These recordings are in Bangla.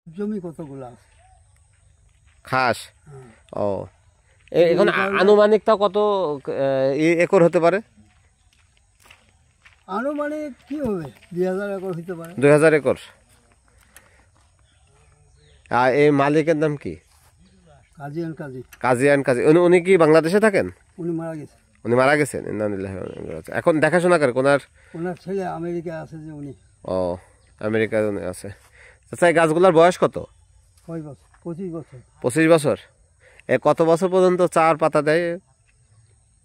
জমি কতগুলো আছে খাস। হ্যাঁ। ও এখন আনুমানিক তা কত একর হতে পারে? আনুমানিক কি হবে 2000 একর হতে পারে। 2000 একর। আর এই মালিকের নাম কি? কাজী। কাজী অ্যান্ড কাজী। উনি কি বাংলাদেশে থাকেন? উনি মারা গেছে। উনি মারা গেছেন। ইন্নালিল্লাহি ওয়া ইন্না ইলাইহি রাজিউন। এখন দেখাশোনা করে ওনার ছেলে আমেরিকা আছে যে উনি। ও আমেরিকায় উনি আছে। আচ্ছা এই গাছগুলোর বয়স কত? কয় বছর? 25 বছর। 25 বছর। কত বছর পর্যন্ত চার পাতা দেয়?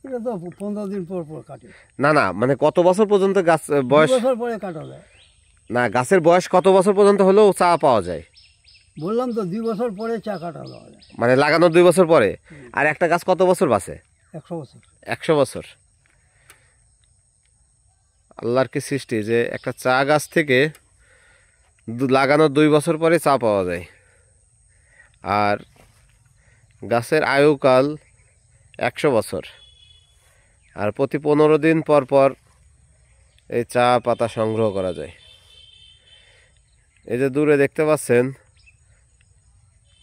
এটা তো 15 দিন পর পর কাটে। না না, মানে কত বছর পর্যন্ত গাছ বয়স? 2 বছর পরে কাটা যায়। না, গাছের বয়স কত বছর পর্যন্ত হলেও চা পাওয়া যায়? বললাম তো 2 বছর পরে চা কাটা যায়। মানে লাগানোর 2 বছর পরে। আর একটা গাছ কত বছর বাঁচে? 100 বছর। 100 বছর। আল্লাহর কি সৃষ্টি যে একটা চা গাছ থেকে লাগানোর 2 বছর পরে চা পাওয়া যায়। আর গাছের আয়ুকাল 100 বছর। আর প্রতি 15 দিন পর পর এই চা পাতা সংগ্রহ করা যায়। এই যে দূরে দেখতে পাচ্ছেন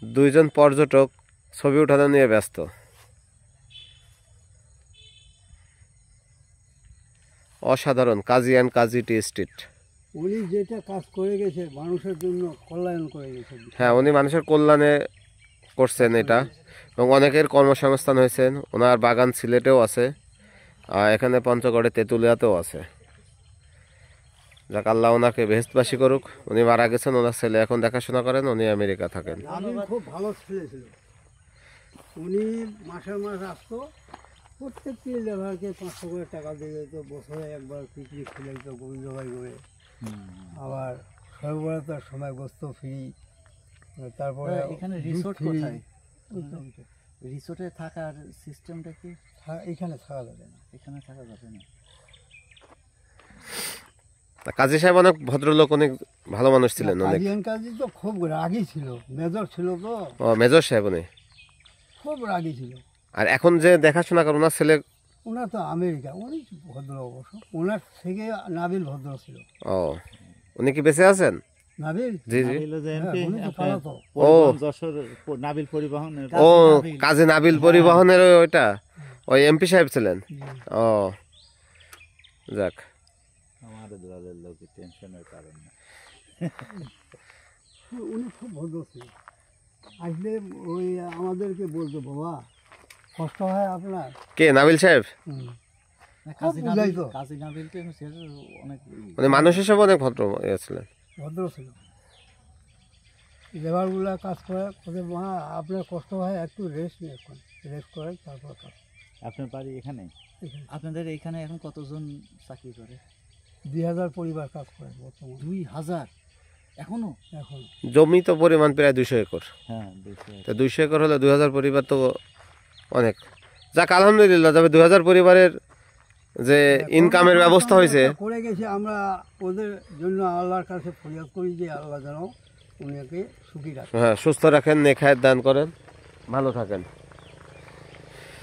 2 জন পর্যটক ছবি উঠানো নিয়ে ব্যস্ত। অসাধারণ। কাজী অ্যান্ড কাজী টি স্ট্রিট। উনি যেটা কাজ করে গেছে মানুষের জন্য কল্যাণ করে গেছে। হ্যাঁ, উনি মানুষের কল্যাণে করছেন এটা, এবং অনেকের কর্মসংস্থান হয়েছেন। ওনার বাগান সিলেটেও আছে, এখানে পঞ্চগড়ে তেঁতুলিয়াতেও আছে। যাক, আল্লাহ ওনাকে বেহেশতবাসী করুক। উনি মারা গেছেন, ওনার ছেলে এখন দেখাশোনা করেন, উনি আমেরিকা থাকেন। আমি খুব ভালো ছেলে ছিল। উনি মাসের মাস আসতো, প্রত্যেকটি লেবারকে 500 করে টাকা দিয়ে যেত। বছরে একবার পিকনিক খেলাইতো গোবিন্দ ভাই করে। আবার সর্বরাতার সময় গোস্ত ফ্রি। তারপরে এখানে রিসোর্ট কোথায়? রিসোর্টে থাকার সিস্টেমটা কি? এখানে থাকা যাবে না। এখানে থাকা যাবে না। কাজী সাহেব অনেক ভদ্রলোক, অনেক ভালো মানুষ ছিলেন। অনেক কাজী তো খুব রাগী ছিল, মেজর ছিল তো। ও মেজর সাহেব উনি খুব রাগী ছিল। আর এখন যে দেখাশোনা করে ওনার ছেলে? ওনার তো আমেরিকা। উনি ভদ্র অবশ্য। ওনার থেকে নাবিল ভদ্র ছিল। ও উনি কি বেঁচে আছেন? নাবিল? জি জি। ও যশোর নাবিল পরিবহনের। ও কাজী নাবিল পরিবহনের ওইটা, ওই এমপি সাহেব ছিলেন। ও যাক, আমাদের দলের লোকের টেনশনের কারণ না। উনি খুব ভদ্র ছিল। আসলে ওই আমাদেরকে বলতো, বাবা কষ্ট হয় আপনার? কে নাবিল সাহেব? কাজী নাবিল তো অনেক মানে মানুষ হিসেবে অনেক ভদ্র ছিলেন। ভদ্র ছিল। লেবারগুলা কাজ করে, মা আপনার কষ্ট হয়, একটু রেস্ট নিয়ে রেস্ট করে তারপর কাজ। আপনার বাড়ি এখানে? আপনাদের এখানে এখন কতজন চাকরি করে? 2000 পরিবার কাজ করে বর্তমানে। 2000 এখনো? এখন জমি তো পরিমাণ প্রায় 200 একর। হ্যাঁ, 200 একর হলে 2000 পরিবার তো অনেক। যাক আলহামদুলিল্লাহ, তবে 2000 পরিবারের যে ইনকামের ব্যবস্থা হয়েছে করে গেছে। আমরা ওদের জন্য আল্লাহর কাছে ফরিয়াদ করি যে আল্লাহ যেন উনাকে সুখী রাখেন। হ্যাঁ, সুস্থ রাখেন, নেখায়ের দান করেন, ভালো থাকেন।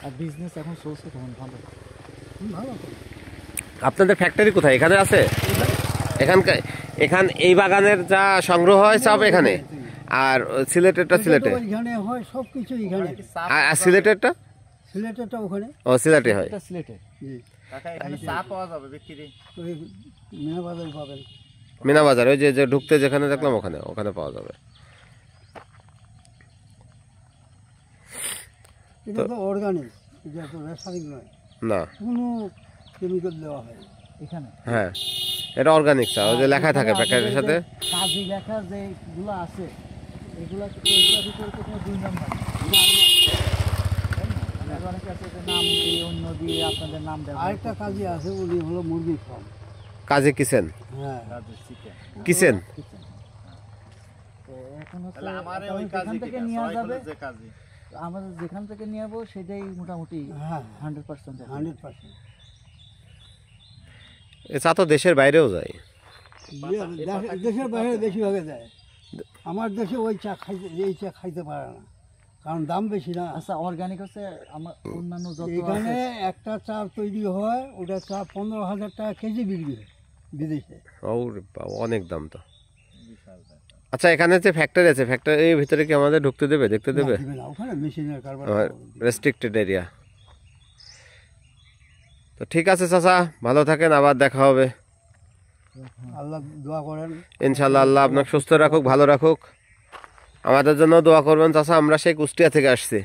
আর বিজনেস এখন চলছে কেমন? ভালো। আপনাদের ফ্যাক্টরি কোথায়? এখানে আছে? এখান এই বাগানের যা সংগ্রহ হয় সব এখানে, আর সিলেটেরটা সিলেটে? এখানে হয় সবকিছু এখানে। আর সিলেটেরটা? সিলেটেরটা ওখানে। ও সিলেটে হয়। সিলেটে। জি। এখানে চা পাওয়া যাবে বিক্রি? ওই মিনা বাজার পাবেন। মিনা বাজার, ওই যে ঢুকতে যেখানে দেখলাম ওখানে পাওয়া যাবে। এটা তো অর্গানিক, এটা তো রাসায়নিক নয়। না, কোনো কেমিক্যাল দেওয়া হয় এখানে। হ্যাঁ, এটা অর্গানিক চা, ওই যে লেখা থাকে প্যাকেটের সাথে। কাজী লেখা যেগুলো আছে এগুলো ভিতরে তো কোনো 2 নাম্বার। অনেকে আছে যে নাম দিয়ে অন্য দিয়ে আপনাদের নাম দেয়। আরেকটা কাজী আছে, উনি হলো মুরগি ফার্ম। কাজী কিচেন? হ্যাঁ, কিচেন। তো এখন হচ্ছে এখান থেকে নিয়ে যাবে, আমাদের যেখান থেকে নিয়ে যাবো সেটাই মোটামুটি 100%। 100%। এ চা তো দেশের বাইরেও যায়। দেশের বাইরে বেশিরভাগে যায়। আমার দেশে ওই চা খাইতে, এই চা খাইতে পারে না, কারণ দাম বেশি না। আচ্ছা, অর্গানিক হচ্ছে আমার অন্যান্য যত এখানে একটা চা তৈরি হয়, ওটা চা 15,000 টাকা কেজি বিক্রি হয় বিদেশে। ও অনেক দাম তো। আচ্ছা, এখানে যে ফ্যাক্টরি আছে, ফ্যাক্টরির ভিতরে কি আমাদের ঢুকতে দেবে, দেখতে দেবে? দিবে না, ওখানে মেশিনের কারবার। Restricted area. তো ঠিক আছে চাচা, ভালো থাকেন, আবার দেখা হবে আল্লাহ দোয়া করেন। ইনশাল্লাহ। আল্লাহ আপনাকে সুস্থ রাখুক, ভালো রাখুক। আমাদের জন্য দোয়া করবেন চাচা। আমরা সেই কুষ্টিয়া থেকে আসছি,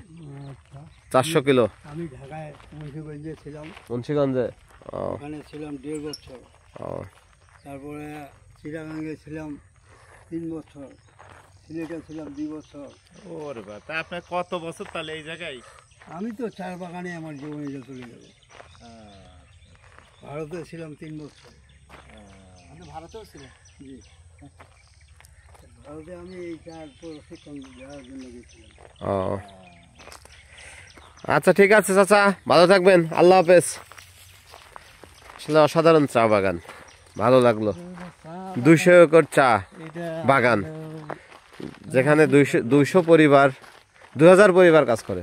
আচ্ছা, 400 কিলো। আমি ঢাকায় মুন্সিগঞ্জে ছিলাম, মুন্সিগঞ্জে। ও ওখানে ছিলাম 1.5 বছর। ও তারপরে চিটাগাঙ্গে ছিলাম 3 বছর, সিলেটে ছিলাম 2 বছর। ওরে বা, তা আপনার কত বছর তাহলে এই জায়গায়? আমি তো চার বাগানে আমার জীবনীটা চলে যাবে। ভারতে ছিলাম 3 বছর। আপনি ভারতেও ছিলেন? জি, ভারতে আমি এই চার প্রশিক্ষণ দেওয়ার জন্য গেছিলাম। ও আচ্ছা, ঠিক আছে চাচা, ভালো থাকবেন, আল্লাহ হাফেজ। আসলে অসাধারণ চা বাগান, ভালো লাগলো। 200 একর চা এটা বাগান, যেখানে 200 পরিবার, 2000 পরিবার কাজ করে।